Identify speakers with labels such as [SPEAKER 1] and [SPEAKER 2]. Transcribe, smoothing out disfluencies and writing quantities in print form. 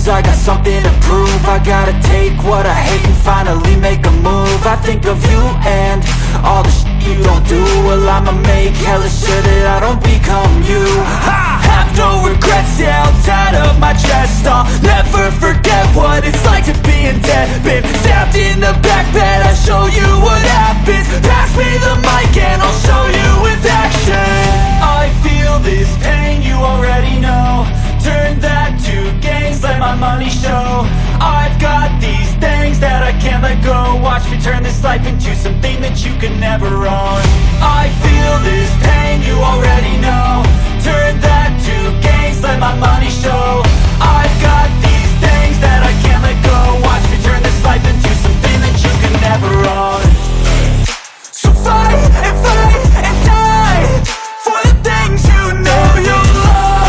[SPEAKER 1] lose, I got something to prove. I gotta take what I hate and finally make a move. I think of you and all the shit you don't do. Well, I'ma make hella sure that I don't become you. I have no regrets, yeah, I'll tie up my chest. I'll never forget what it's like to be in debt. Been stabbed in the back bed, I'll show you what happens. Pass me the mic and I'll show you with action. I feel this pain, you already know. Turn that to gains, let my money show. I've got these things that I can't let go. Watch me turn this life into something that you can never own. I feel this pain, you already know. Turn that to gains, let my money show.